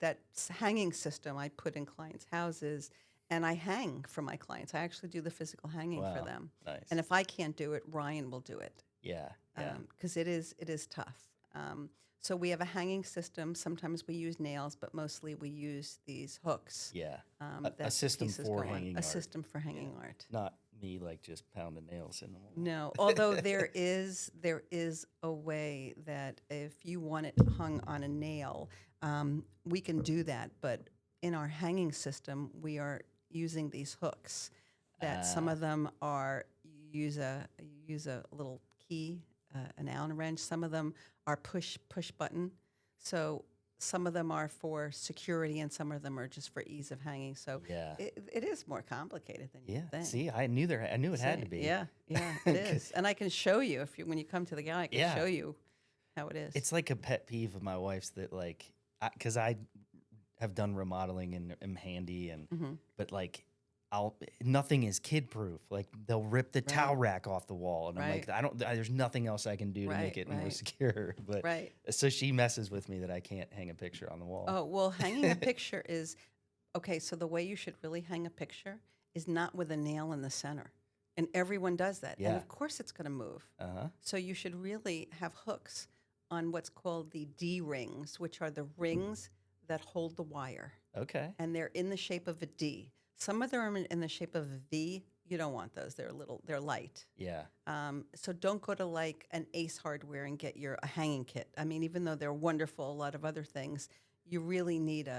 hanging system I put in clients' houses, and I hang for my clients. I actually do the physical hanging for Wow. them. Nice. And if I can't do it, Ryan will do it. Yeah. Yeah. Because it is tough. So we have a hanging system. Sometimes we use nails, but mostly we use these hooks. Yeah. that A the system pieces for go on. hanging A art. system for hanging art. Not me like just pounding nails in the wall. No, although there is a way that if you want it hung on a nail, we can do that. But in our hanging system, we are using these hooks. That some of them are you use a little key, an Allen wrench. Some of them are push button. So some of them are for security, and some of them are just for ease of hanging. So Yeah. it is more complicated than you Yeah. think. See, I knew it had to be. Yeah, it is. And I can show you when you come to the gallery. I can Yeah. show you how it is. It's like a pet peeve of my wife's that like, because I have done remodeling and am handy and, but like, nothing is kid proof. Like they'll rip the towel rack off the wall, and I'm like, there's nothing else I can do to make it more secure. But so she messes with me that I can't hang a picture on the wall. Oh, well, hanging a picture is okay. So the way you should really hang a picture is not with a nail in the center. And everyone does that. And Yeah. of course it's going to move. Uh-huh. So you should really have hooks on what's called the D rings, which are the rings that hold the wire. Okay. And they're in the shape of a D. Some of them are in the shape of a V. You don't want those. They're light. Yeah. So don't go to like an Ace Hardware and get a hanging kit. I mean, even though they're wonderful, a lot of other things, you really need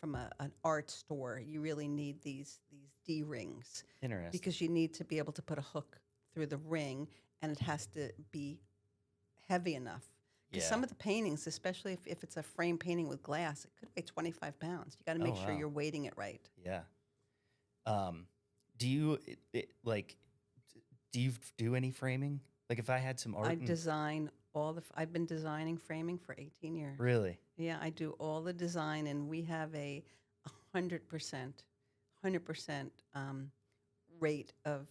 from an art store. You really need these D rings Interesting. because you need to be able to put a hook through the ring, and it has to be heavy enough. Because Yeah. some of the paintings, especially if it's a frame painting with glass, it could weigh 25 pounds. You got to make sure wow. you're weighting it right. Yeah. Do you like? Do you do any framing? Like, if I had some art, I and, design I've been designing framing for 18 years. really? Yeah, I do all the design, and we have a 100% rate of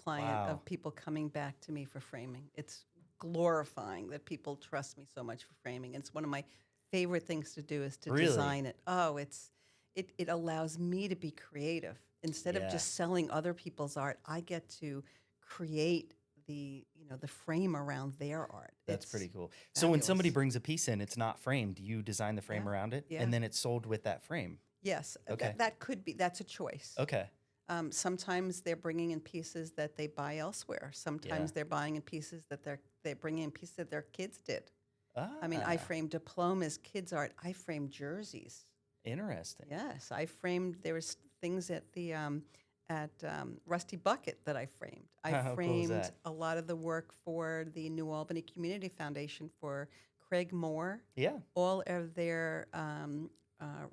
Wow. of people coming back to me for framing. It's glorifying that people trust me so much for framing. It's one of my favorite things to do is to Really? design it. Oh, it allows me to be creative. Instead of Yeah. just selling other people's art, I get to create the frame around their art. That's It's pretty cool. So when somebody fabulous. brings a piece in, it's not framed. You design the frame Yeah. around it, Yeah. and then it's sold with that frame. Yes, Okay. that's a choice. Okay. Sometimes they're bringing in pieces that they buy elsewhere. Sometimes Yeah. they're buying in pieces that they're bringing in pieces that their kids did. I mean, I Ah, frame diplomas, kids art. I frame jerseys. interesting. Yes, I framed. There was things at the Rusty Bucket that I framed. I How cool is framed that? a lot of the work for the New Albany Community Foundation for Craig Moore. Yeah. All of their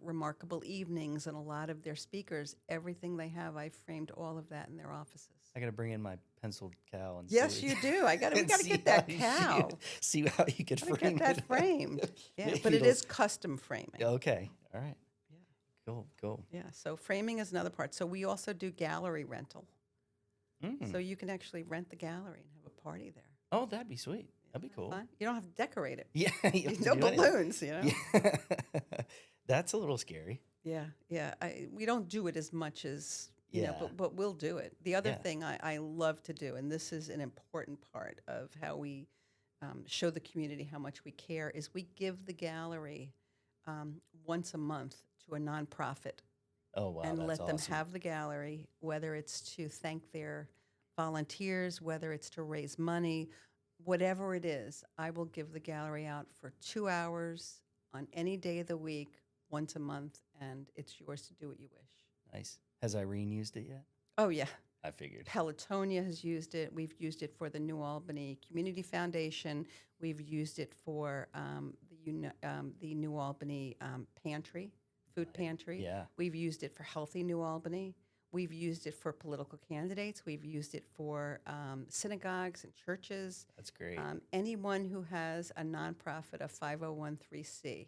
remarkable evenings and a lot of their speakers, everything they have, I framed all of that in their offices. I got to bring in my penciled cow and Yes, see you what- do. We got and to see get that how you cow. see how you could Gotta frame get that it. framed. Yeah, Maybe but it it'll- is custom framing. Okay. All right. Yeah. Cool. Cool. Yeah, so framing is another part. So we also do gallery rental. Mm. So you can actually rent the gallery and have a party there. Oh, that'd be sweet. That'd be cool. Fun. You don't have to decorate it. Yeah. You have to No do anything. balloons, you know? Yeah. That's a little scary. Yeah, yeah. We don't do it as much as, Yeah. but we'll do it. The other Yeah. thing I love to do, and this is an important part of how we show the community how much we care, is we give the gallery once a month to a nonprofit Oh wow. and That's let them awesome. have the gallery, whether it's to thank their volunteers, whether it's to raise money, whatever it is. I will give the gallery out for 2 hours on any day of the week, once a month, and it's yours to do what you wish. Nice. Has Irene used it yet? Oh, yeah. I figured. Pelotonia has used it. We've used it for the New Albany Community Foundation. We've used it for the New Albany pantry, food pantry. Yeah. We've used it for Healthy New Albany. We've used it for political candidates. We've used it for synagogues and churches. That's great. Anyone who has a nonprofit, a 501(c).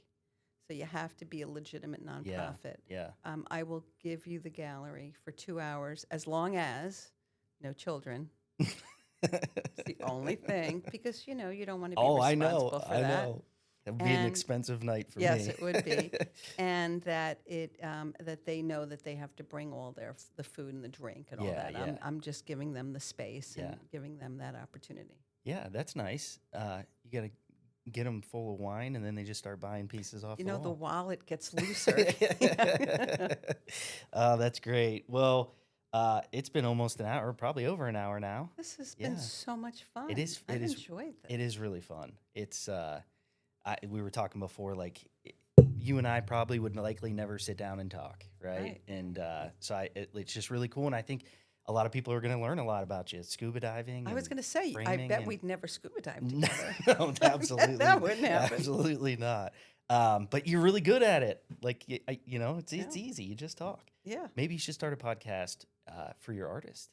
So you have to be a legitimate nonprofit. Yeah. I will give you the gallery for 2 hours, as long as no children. It's the only thing, because you don't want to be Oh, I responsible know. for I that. know. It would be an And- expensive night for Yes, me. it would be, and that that they know that they have to bring all the food and the drink and all Yeah, that. yeah. I'm just giving them the space Yeah. and giving them that opportunity. Yeah, that's nice. You got to get them full of wine, and then they just start buying pieces off The the wall. wallet gets looser. Oh, that's great. Well, it's been almost an hour, probably over an hour now. This has Yeah. been so much fun. It is- I've it is- enjoyed this. It is really fun. It's we were talking before, like you and I probably would likely never sit down and talk, right? Right. And so it's just really cool, and I think a lot of people are going to learn a lot about you, scuba diving. I was and going to say, I framing bet and- we'd never scuba dive No, together. no, absolutely, That wouldn't happen. Absolutely not. But you're really good at it. Like it's Yeah. easy. You just talk. Yeah. Maybe you should start a podcast for your artist.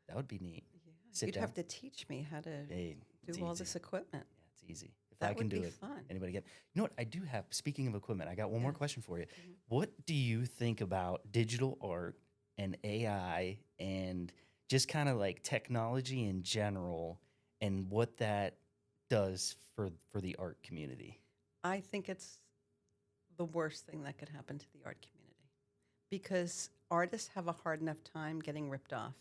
That would be neat. Sit You'd down. have to teach me how to Hey, it's do all easy. this equipment. Yeah, it's easy. If That I can would do be it, fun. anybody can. You know what? I do have. Speaking of equipment, I got one more Yeah. question for you. Mhm. What do you think about digital art and AI and just kind of like technology in general and what that does for the art community? I think it's the worst thing that could happen to the art community because artists have a hard enough time getting ripped off.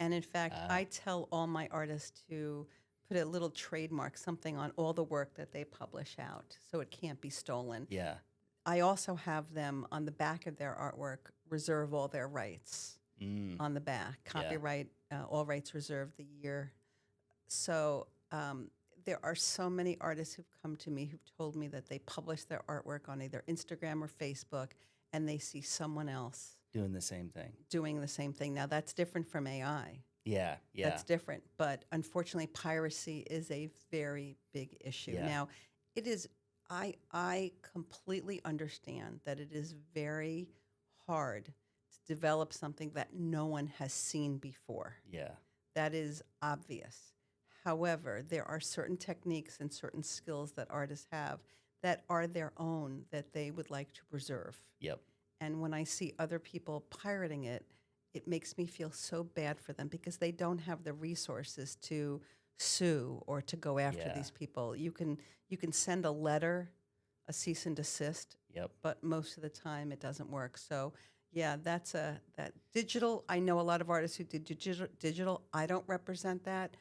And in fact, Ah, I tell all my artists to put a little trademark, something on all the work that they publish out so it can't be stolen. yeah. I also have them on the back of their artwork reserve all their rights Mm, on the back. yeah. Copyright, all rights reserved the year. So there are so many artists who've come to me who've told me that they publish their artwork on either Instagram or Facebook and they see someone else Doing the same thing. doing the same thing. Now, that's different from AI. Yeah, yeah, That's different. But unfortunately, piracy is a very big issue. yeah, Now, it is, I completely understand that it is very hard to develop something that no one has seen before. yeah. That is obvious. However, there are certain techniques and certain skills that artists have that are their own that they would like to preserve. Yep. And when I see other people pirating it, it makes me feel so bad for them because they don't have the resources to sue or to go after Yeah. these people. You can send a letter, a cease and desist, Yep. but most of the time it doesn't work. So yeah, that digital. I know a lot of artists who did digital. I don't represent that,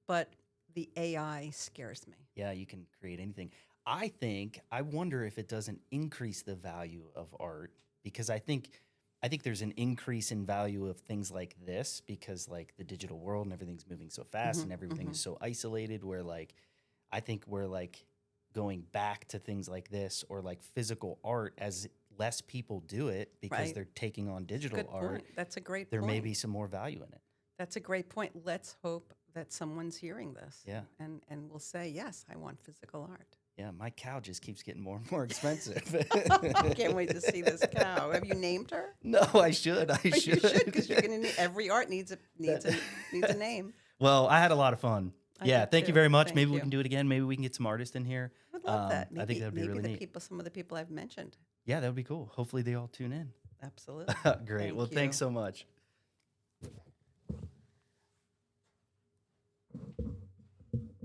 but the AI scares me. Yeah, you can create anything. I wonder if it doesn't increase the value of art because I think there's an increase in value of things like this because like the digital world and everything's moving so fast and everything is so isolated where like I think we're like going back to things like this or like physical art as less people do it because Right. they're taking on digital Good art. point. That's a great There point. may be some more value in it. That's a great point. Let's hope that someone's hearing this. Yeah. And will say, yes, I want physical art. Yeah, my cow just keeps getting more and more expensive. I can't wait to see this cow. Have you named her? No, I should. You should, because you're gonna need every art needs a name. Well, I had a lot of fun. I Yeah, did thank you too. very much. Thank Maybe we you. can do it again. Maybe we can get some artists in here. I would love that. I think that'd be really neat. Some of the people I've mentioned. Yeah, that would be cool. Hopefully they all tune in. Absolutely. Great. Thank Well, you. thanks so much.